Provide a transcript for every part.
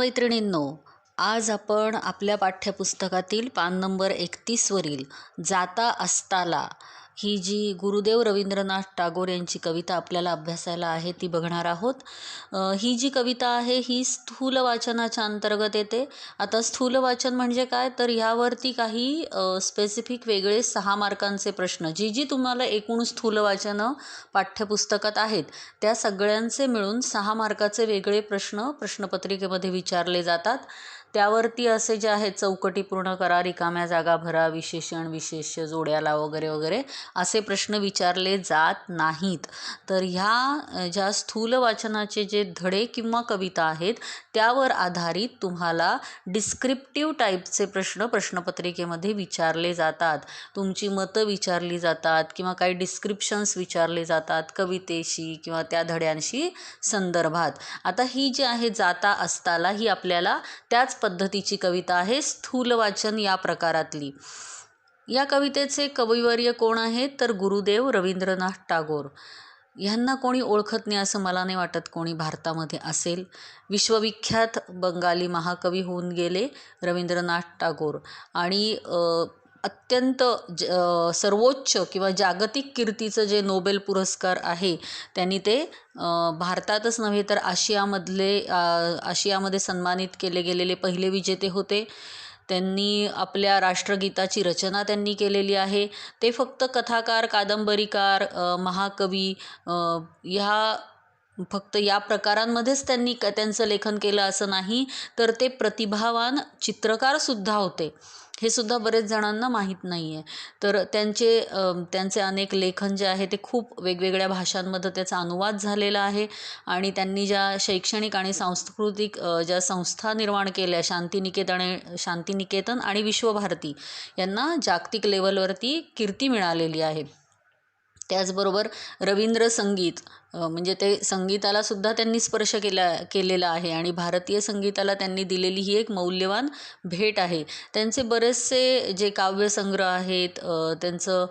मैत्रिणींनो, आज आपण आपल्या पाठ्यपुस्तकातील पान नंबर 31 वरील जाता असताला ही जी गुरुदेव रवींद्रनाथ टागोर यांची कविता आपल्याला अभ्यासायला आहे ती बघणार आहोत. ही जी कविता आहे ही स्थूल वाचनाच्या अंतर्गत येते. आता स्थूल वाचन म्हणजे काय, तर ह्यावरती काही स्पेसिफिक वेगळे 6 मार्कांचे प्रश्न जी तुम्हाला एकूण स्थूल वाचनं पाठ्यपुस्तकात आहेत त्या सगळ्यांचे मिळून 6 मार्काचे वेगळे प्रश्न प्रश्नपत्रिकेमध्ये विचारले जातात. त्यावरती असे जे आहेत चौकटी पूर्ण करा, रिकाम्या जागा भरा, विशेषण विशेष्य जोड्याला वगैरे वगैरे असे प्रश्न विचारले जात नाहीत. तर ह्या ज्या स्थूल वाचनाचे जे धडे किंवा कविता आहेत त्यावर आधारित तुम्हाला डिस्क्रिप्टिव्ह टाईपचे प्रश्न प्रश्नपत्रिकेमध्ये विचारले जातात. तुमची मतं विचारली जातात किंवा काही डिस्क्रिप्शन्स विचारले जातात कवितेशी किंवा त्या धड्यांशी संदर्भात. आता ही जी आहे जाता असताला ही आपल्याला त्याच पद्धतीची कविता आहे, स्थूल वाचन या प्रकारातली. या कवितेचे कविवर्य कोण आहेत, तर गुरुदेव रवींद्रनाथ टागोर. ह्यांना कोणी ओळखत नाही असं मला नाही वाटत कोणी भारतामध्ये असेल. विश्वविख्यात बंगाली महाकवी होऊन गेले रवींद्रनाथ टागोर आणि अत्यंत सर्वोच्च किंवा जागतिक कीर्तीचं जे नोबेल पुरस्कार आहे त्यांनी ते भारतातच नव्हे तर आशियामध्ये सन्मानित केले गेलेले पहिले विजेते होते. त्यांनी आपल्या राष्ट्रगीताची रचना त्यांनी केलेली आहे. ते फक्त कथाकार, कादंबरीकार, महाकवी फक्त या प्रकारांमध्येच त्यांनी त्यांचं लेखन केलं असं नाही, तर ते प्रतिभावान चित्रकारसुद्धा होते. हे सुद्धा बरेच जणांना माहीत नाही आहे. तर त्यांचे अनेक लेखन जे आहे ते खूप वेगवेगळ्या भाषांमध्ये त्याचा अनुवाद झालेला आहे आणि त्यांनी ज्या शैक्षणिक आणि सांस्कृतिक ज्या संस्था निर्माण केल्या, शांतिनिकेतन आणि विश्वभारती, यांना जागतिक लेवलवरती कीर्ती मिळालेली आहे. त्याचबरोबर रवींद्र संगीत म्हणजे ते संगीताला सुद्धा त्यांनी स्पर्श केलेला आहे आणि भारतीय संगीताला त्यांनी दिलेली ही एक मौल्यवान भेट आहे. त्यांचे बरेचसे जे काव्यसंग्रह आहेत, त्यांचं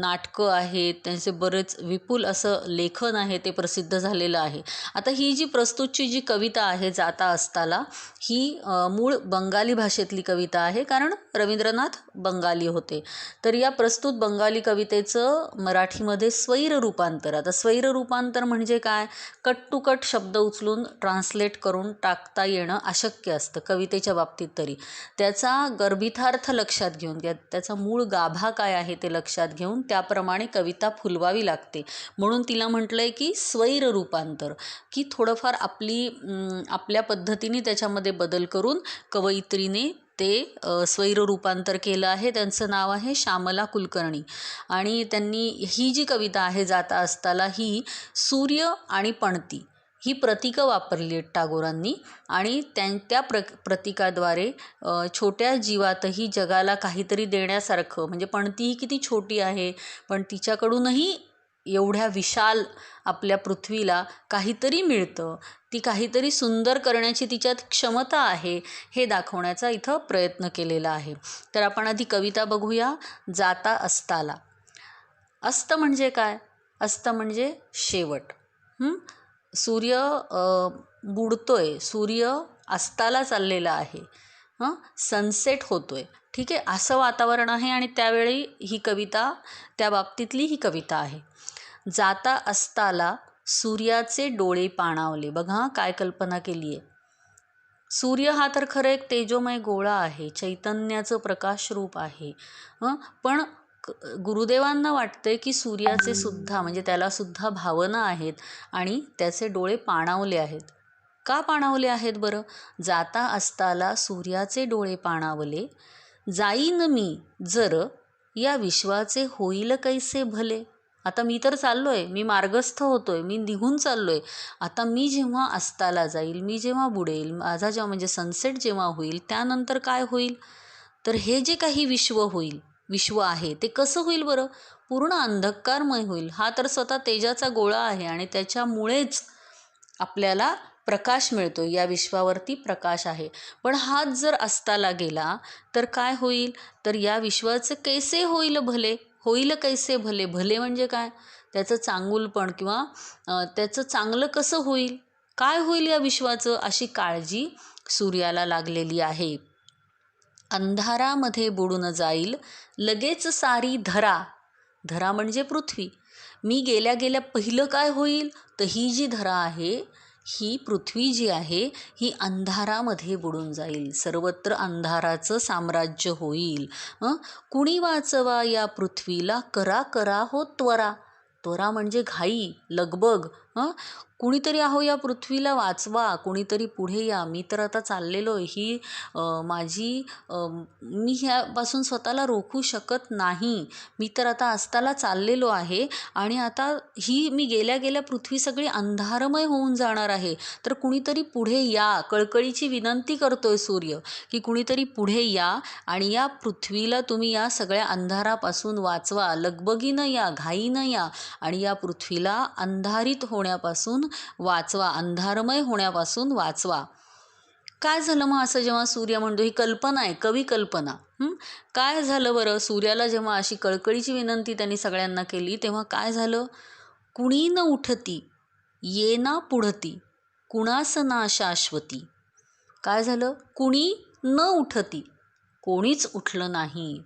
नाटकं आहेत, त्यांचे बरेच विपुल असं लेखन आहे ते प्रसिद्ध झालेलं आहे. आता ही जी प्रस्तुतची जी कविता आहे जाता असताला ही मूळ बंगाली भाषेतली कविता आहे, कारण रवींद्रनाथ बंगाली होते. तर या प्रस्तुत बंगाली कवितेचं मराठीमध्ये स्वैर रूपांतर. आता स्वैर रूपांतर म्हणजे काय, कट टू कट शब्द उचलून ट्रान्सलेट करून टाकता येणं अशक्य असतं कवितेच्या बाबतीत तरी. त्याचा गर्भितार्थ लक्षात घेऊन, त्याचा मूळ गाभा काय आहे ते लक्षात घेऊन त्याप्रमाणे कविता फुलवावी लागते. म्हणून तिला म्हटलं आहे की स्वैर रूपांतर, की थोडंफार आपल्या पद्धतीने त्याच्यामध्ये बदल करून कवयित्रीने ते स्वैर रूपांतर केलं आहे. त्यांचं नाव आहे श्यामला कुलकर्णी आणि त्यांनी ही जी कविता आहे जाता असताला ही सूर्य आणि पणती ही प्रतीकं वापरली आहेत टागोरांनी आणि त्या प्रतीकाद्वारे छोट्या जीवातही जगाला काहीतरी देण्यासारखं, म्हणजे पणती ही किती छोटी आहे पण तिच्याकडूनही एवढ्या विशाल आपल्या पृथ्वीला काहीतरी मिळतं, ती काहीतरी सुंदर करण्याची तिच्यात क्षमता आहे, हे दाखवण्याचा इथं प्रयत्न केलेला आहे. तर आपण आधी कविता बघूया. जाता असताला. अस्त म्हणजे काय, अस्त म्हणजे शेवट. सूर्य बुडतोय, सूर्य अस्ताला चाललेला आहे, सनसेट होतोय, ठीक आहे, असं वातावरण आहे आणि त्यावेळी ही कविता, त्या बाबतीतली ही कविता आहे. जाता असताला सूर्याचे डोळे पाणावले. बघा काय कल्पना केली आहे. सूर्य हा तर खरं एक तेजोमय गोळा आहे, चैतन्याचं प्रकाश रूप आहे. पण गुरुदेवांना वाटतंय की सूर्याचे सुद्धा, म्हणजे त्याला सुद्धा भावना आहेत आणि त्याचे डोळे पाणावले आहेत. का पाणावले आहेत बरं? जाता असताला सूर्याचे डोळे पाणावले, जाईन मी जर या विश्वाचे होईल कैसे भले. आता मी तर चाललोय, मी मार्गस्थ होतोय, मी निघून चाललोय. आता मी जेव्हा अस्ताला जाईल, मी जेव्हा बुडेल, माझा जेव्हा म्हणजे सनसेट जेव्हा होईल, त्यानंतर काय होईल, तर हे जे काही विश्व आहे ते कसं होईल बरं? पूर्ण अंधकारमय होईल. हा तर स्वतः तेजाचा गोळा आहे आणि त्याच्यामुळेच आपल्याला प्रकाश मिळतो, या विश्वावरती प्रकाश आहे. पण हाच जर अस्ताला गेला तर काय होईल, तर या विश्वाचं कैसे होईल भले. होईल कैसे भले, भले म्हणजे काय, त्याचं चांगुलपण किंवा त्याचं चांगलं कसं होईल, काय होईल या विश्वाचं, अशी काळजी सूर्याला लागलेली आहे. अंधारामध्ये बुडून जाईल लगेच सारी धरा. धरा म्हणजे पृथ्वी. मी गेल्या गेल्या पहिलं काय होईल, तर ही जी धरा आहे, ही पृथ्वी जी आहे, ही अंधारामध्ये बुडून जाईल. सर्वत्र अंधाराचं साम्राज्य होईल. कुणी वाचवा या पृथ्वीला, करा करा हो त्वरा. त्वरा म्हणजे घाई, लगबग. कुणीतरी आहो या पृथ्वीला वाचवा, कुणीतरी पुढे या. मी तर आता चाललेलो आहे. ही मी ह्यापासून स्वतःला रोखू शकत नाही. मी तर आता अस्ताला चाललेलो आहे आणि आता ही मी गेल्या गेल्या पृथ्वी सगळी अंधारमय होऊन जाणार आहे. तर कुणीतरी पुढे या. कळकळीची विनंती करतोय सूर्य, की कुणीतरी पुढे या आणि या पृथ्वीला तुम्ही या सगळ्या अंधारापासून वाचवा. लगबगीनं या, घाईनं या आणि या पृथ्वीला अंधारित होण्यापासून वाचवा, अंधारमय होण्यापासून वाचवा. काय झालं मग असं जेव्हा सूर्य म्हणतो, ही कल्पना आहे, कवी कल्पना. काय झालं बरं, सूर्याला जेव्हा अशी कळकळीची विनंती त्यांनी सगळ्यांना केली, तेव्हा काय झालं? कुणी न उठती ये ना पुढती, कुणास ना शाश्वती. काय झालं? कुणी न उठती, कोणीच उठलं नाही.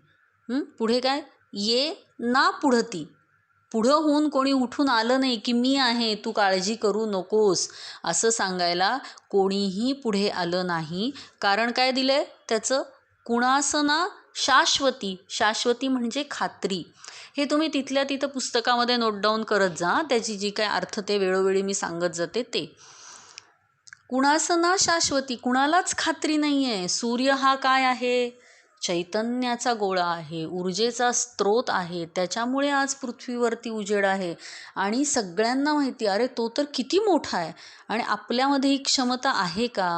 पुढे काय? ये ना पुढती, पुढं होऊन कोणी उठून आलं नाही, की मी आहे, तू काळजी करू नकोस, असं सांगायला कोणीही पुढे आलं नाही. कारण काय दिलंय त्याचं? कुणासना शाश्वती. शाश्वती म्हणजे खात्री. हे तुम्ही तिथल्या तिथं पुस्तकामध्ये नोट डाऊन करत जा. त्याची जी काय अर्थ ते वेळोवेळी मी सांगत जाते ते. कुणासना शाश्वती, कुणालाच खात्री नाही आहे. सूर्य हा काय आहे? चैतन्याचा गोळा आहे, ऊर्जेचा स्रोत आहे. त्याच्यामुळे आज पृथ्वीवरती उजेड आहे आणि सगळ्यांना माहिती, अरे तो तर किती मोठा आहे आणि आपल्यामध्ये ही क्षमता आहे का?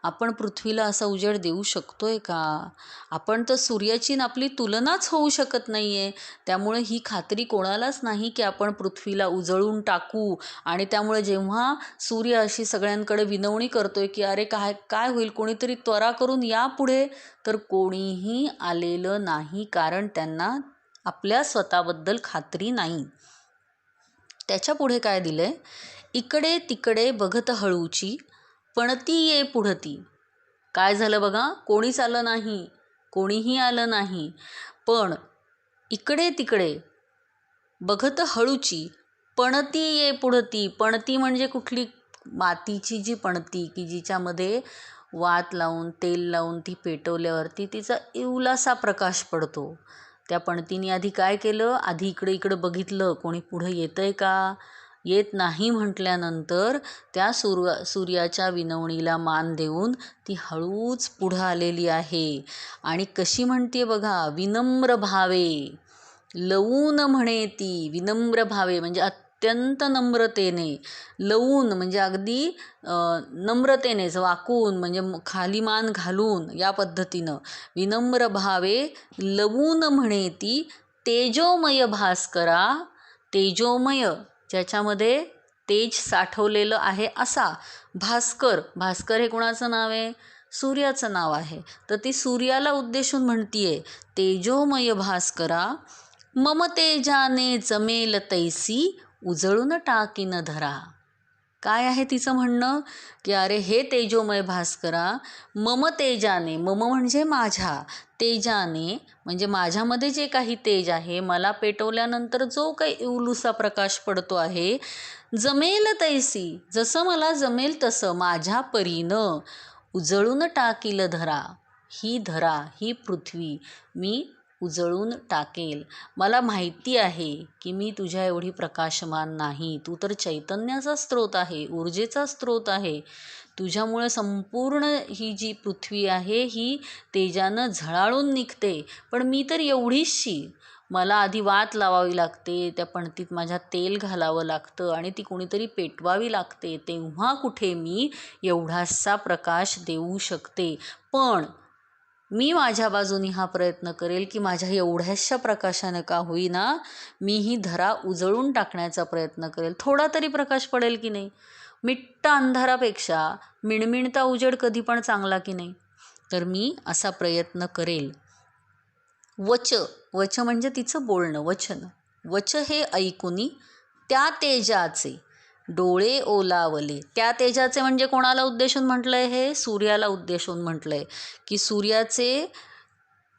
आपण पृथ्वीला असा उजेड देऊ शकतोय का? आपण तर सूर्याची आपली तुलनाच होऊ शकत नाही आहे. त्यामुळे ही खात्री कोणालाच नाही की आपण पृथ्वीला उजळून टाकू. आणि त्यामुळे जेव्हा सूर्य अशी सगळ्यांकडे विनवणी करतोय की अरे काय काय होईल, कोणीतरी त्वरा करून या पुढे, तर कोणीही आलेलं नाही. कारण त्यांना आपल्या स्वतःबद्दल खात्री नाही. त्याच्या पुढे काय दिलंय? इकडे तिकडे बघत हळूची, पणती ये पुढती. काय झालं बघा? कोणीच आलं नाही, कोणीही आलं नाही. पण इकडे तिकडे बघत हळूची, पणती ये पुढती. पणती म्हणजे कुठली? मातीची जी पणती, की जिच्यामध्ये वात लावून तेल लावून ती पेटवल्यावरती तिचा इवलासा प्रकाश पडतो. त्या पणतीने आधी काय केलं? आधी इकडं बघितलं, कोणी पुढं येतंय का? येत नाही म्हटल्यानंतर त्या सूर्याच्या विनवणीला मान देऊन ती हळूच पुढं आलेली आहे. आणि कशी म्हणते बघा? विनम्र भावे लवून म्हणे ती. विनम्र भावे म्हणजे अत्यंत नम्रतेने. लवून म्हणजे अगदी नम्रतेनेच, वाकून म्हणजे खाली मान घालून, या पद्धतीनं. विनम्र भावे लवून म्हणे ती, तेजोमय भास्करा. तेजोमय ज्याच्यामध्ये तेज साठवलेलं आहे असा भास्कर. भास्कर हे कुणाचं नाव आहे? सूर्याचं नाव आहे. तर ती सूर्याला उद्देशून म्हणतीये, तेजोमय भास्करा मम तेजाने जमेल तैसी, उजळून टाकीन धरा. काय आहे तिचं म्हणणं? की अरे हे तेजोमय भास्करा, मम तेजाने, मम म्हणजे माझ्या, तेजाने म्हणजे माझ्यामध्ये जे काही तेज आहे, मला पेटवल्यानंतर जो काही इवलुसा प्रकाश पडतो आहे, जमेल तैसी, जसं मला जमेल तसं माझ्या परीनं उजळून टाकील धरा. ही धरा, ही पृथ्वी मी उजळून टाकेल. मला माहिती आहे की मी तुझ्या एवढी प्रकाशमान नाही. तू तर चैतन्याचा स्रोत आहे, ऊर्जेचा स्रोत आहे. तुझ्यामुळे संपूर्ण ही जी पृथ्वी आहे ही तेजानं झळाळून निघते. पण मी तर एवढीशी, मला आधी वात लावावी लागते, त्या पणतीत माझ्या तेल घालावं लागतं आणि ती कोणीतरी पेटवावी लागते. तेव्हा कुठे मी एवढासा प्रकाश देऊ शकते. पण मी माझ्या बाजूनी हा प्रयत्न करेल की माझ्या एवढ्याशा प्रकाशानं का होईना मी ही धरा उजळून टाकण्याचा प्रयत्न करेल. थोडा तरी प्रकाश पडेल की नाही? मिट्ट अंधारापेक्षा मिणमिणता उजेड कधी पण चांगला की नाही? तर मी असा प्रयत्न करेल. वच, वच म्हणजे तिचं बोलणं, वचन. वच हे ऐकुनी त्या तेजाचे, डोळे ओलावले. त्या तेजाचे म्हणजे कोणाला उद्देशून म्हटलंय हे? सूर्याला उद्देशून म्हटलंय की सूर्याचे,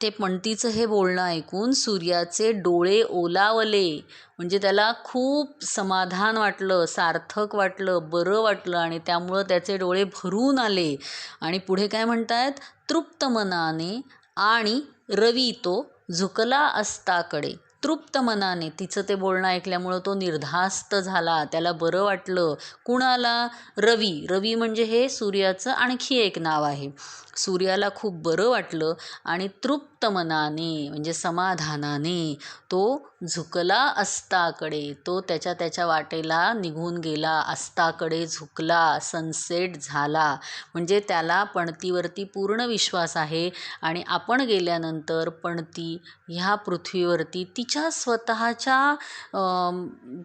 ते पणतीचं हे बोलणं ऐकून सूर्याचे डोळे ओलावले, म्हणजे त्याला खूप समाधान वाटलं, सार्थक वाटलं, बरं वाटलं आणि त्यामुळं त्याचे डोळे भरून आले. आणि पुढे काय म्हणतायत? तृप्त मनाने आणि रवी तो झुकला अस्ताकडे. तृप्त मनाने तिचं ते बोलणं ऐकल्यामुळं तो निर्धास्त झाला, त्याला बरं वाटलं. कुणाला? रवी. रवी म्हणजे हे सूर्याचं आणखी एक नाव आहे. सूर्याला खूप बरं वाटलं आणि तृप्त मनाने म्हणजे समाधानाने तो झुकला अस्ताकडे, तो त्याच्या वाटेला निघून गेला, अस्ताकडे झुकला, सनसेट झाला. म्हणजे त्याला पणतीवरती पूर्ण विश्वास आहे आणि आपण गेल्यानंतर पणती ह्या पृथ्वीवरती तिच्या स्वतःच्या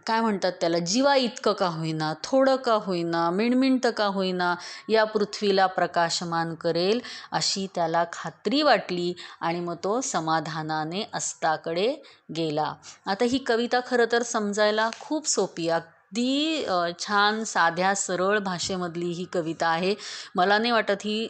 काय म्हणतात त्याला, जीवा इतकं का होईना, थोडं का होईना, मिणमिणतं का होईना, या पृथ्वीला प्रकाशमान करेल अशी त्याला खात्री वाटली आणि मग तो समाधानाने अस्ताकडे गेला. आता ही कविता खरं तर समजायला खूप सोपी, अगदी छान साध्या सरळ भाषेमधली ही कविता आहे. मला नाही वाटत ही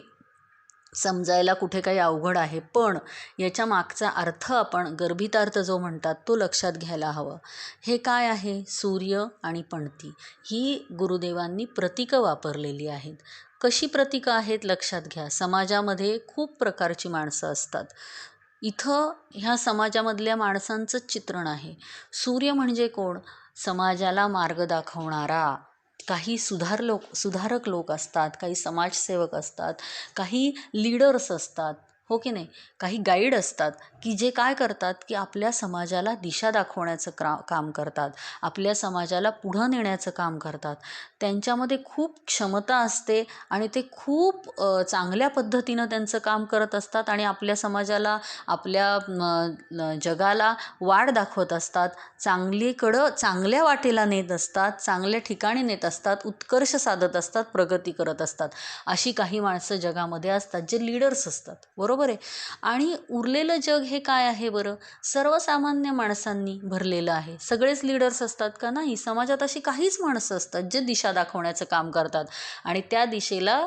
समजायला कुठे काही अवघड आहे, पण याच्या मागचा अर्थ आपण गर्भितार्थ जो म्हणतात तो लक्षात घ्यायला हवं. हे काय आहे? सूर्य आणि पणती ही गुरुदेवांनी प्रतीकं वापरलेली आहेत. कशी प्रतीकं आहेत लक्षात घ्या. समाजामध्ये खूप प्रकारची माणसं असतात. इथं ह्या समाजामधल्या माणसांचंच चित्रण आहे. सूर्य म्हणजे कोण? समाजाला मार्ग दाखवणारा. काही सुधारक लोक असतात, काही समाजसेवक असतात, काही लीडर्स असतात, हो की नाही, काही गाईड असतात की जे काय करतात की आपल्या समाजाला दिशा दाखवण्याचं काम करतात, आपल्या समाजाला पुढं नेण्याचं काम करतात. त्यांच्यामध्ये खूप क्षमता असते आणि ते खूप चांगल्या पद्धतीनं त्यांचं काम करत असतात आणि आपल्या समाजाला, आपल्या जगाला वाट दाखवत असतात, चांगल्या वाटेला नेत असतात, चांगल्या ठिकाणी नेत असतात, उत्कर्ष साधत असतात, प्रगती करत असतात. अशी काही माणसं जगामध्ये असतात जे लीडर्स असतात, बरोबर आहे. आणि उरलेलं जग हे काय आहे बरं? सर्वसामान्य माणसांनी भरलेलं आहे. सगळेच लीडर्स असतात का? नाही. समाजात अशी काहीच माणसं असतात जे दिशा दाखवण्याचं काम करतात आणि त्या दिशेला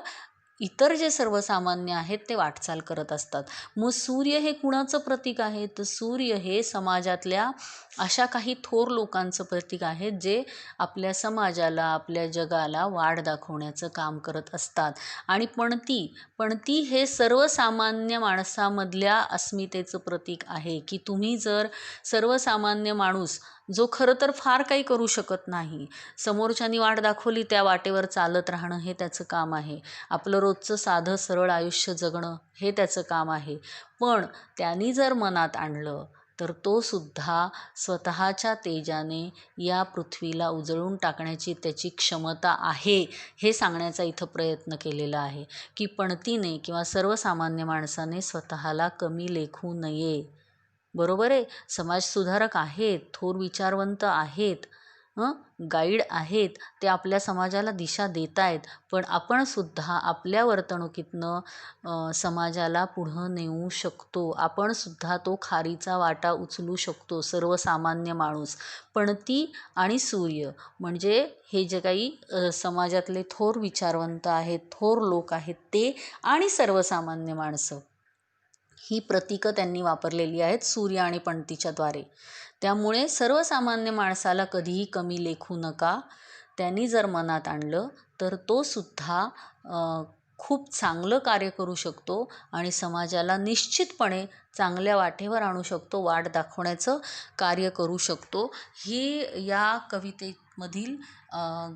इतर जे सर्वसामान्य आहेत ते वाटचाल करत असतात. मग सूर्य हे कुणाचं प्रतीक आहे? तर सूर्य हे समाजातल्या अशा काही थोर लोकांचं प्रतीक आहे जे आपल्या समाजाला, आपल्या जगाला वाट दाखवण्याचं काम करत असतात. आणि पणती हे सर्वसामान्य माणसामधल्या अस्मितेचं प्रतीक आहे की तुम्ही जर सर्वसामान्य माणूस जो खरं तर फार काही करू शकत नाही, समोरच्यानी वाट दाखवली त्या वाटेवर चालत राहणं हे त्याचं काम आहे, आपलं रोजचं साधं सरळ आयुष्य जगणं हे त्याचं काम आहे. पण त्यांनी जर मनात आणलं तर तो सुद्धा स्वतःच्या तेजाने या पृथ्वीला उजळून टाकण्याची त्याची क्षमता आहे, हे सांगण्याचा इथं प्रयत्न केलेला आहे की पणतीने किंवा सर्वसामान्य माणसाने स्वतःला कमी लेखू नये. बरोबर आहे. समाजसुधारक आहेत, थोर विचारवंत आहेत, गाईड आहेत, ते आपल्या समाजाला दिशा देत आहेत. पण आपण सुद्धा आपल्या वर्तणुकीतनं समाजाला पुढं नेऊ शकतो. आपण सुद्धा तो खारीचा वाटा उचलू शकतो, सर्वसामान्य माणूस. पणती आणि सूर्य म्हणजे हे जे काही समाजातले थोर विचारवंत आहेत, थोर लोक आहेत ते, आणि सर्वसामान्य माणसं, ही प्रतीकं त्यांनी वापरलेली आहेत सूर्य आणि पणतीच्या द्वारे. त्यामुळे सर्वसामान्य माणसाला कधीही कमी लेखू नका. त्यांनी जर मनात आणलं तर तो सुद्धा खूप चांगलं कार्य करू शकतो आणि समाजाला निश्चितपणे चांगल्या वाटेवर आणू शकतो, वाट दाखवण्याचं कार्य करू शकतो. ही या कवितेमधील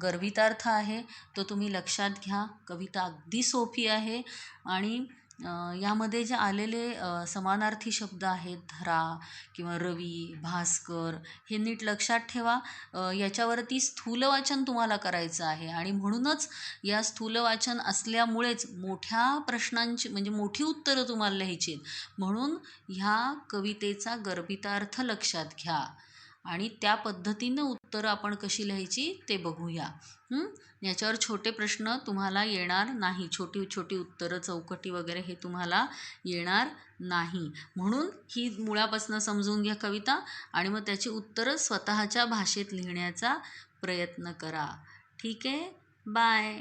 गर्भितार्थ आहे, तो तुम्ही लक्षात घ्या. कविता अगदी सोपी आहे आणि यामध्ये जे आलेले समानार्थी शब्द आहेत, धरा किंवा रवी, भास्कर, हे नीट लक्षात ठेवा. याच्यावरती स्थूलवाचन तुम्हाला करायचं आहे आणि म्हणूनच या स्थूलवाचन असल्यामुळेच मोठ्या प्रश्नांची म्हणजे मोठी उत्तरं तुम्हाला लिहायची आहेत. म्हणून ह्या कवितेचा गर्भितार्थ लक्षात घ्या आणि त्या पद्धतीनं उत्तरं आपण कशी लिहायची ते बघूया. याच्यावर छोटे प्रश्न तुम्हाला येणार नाही, छोटी छोटी उत्तरं, चौकटी वगैरे हे तुम्हाला येणार नाही. म्हणून ही मुळापासून समजून घ्या कविता आणि मग त्याची उत्तरं स्वतःच्या भाषेत लिहिण्याचा प्रयत्न करा. ठीक आहे. बाय.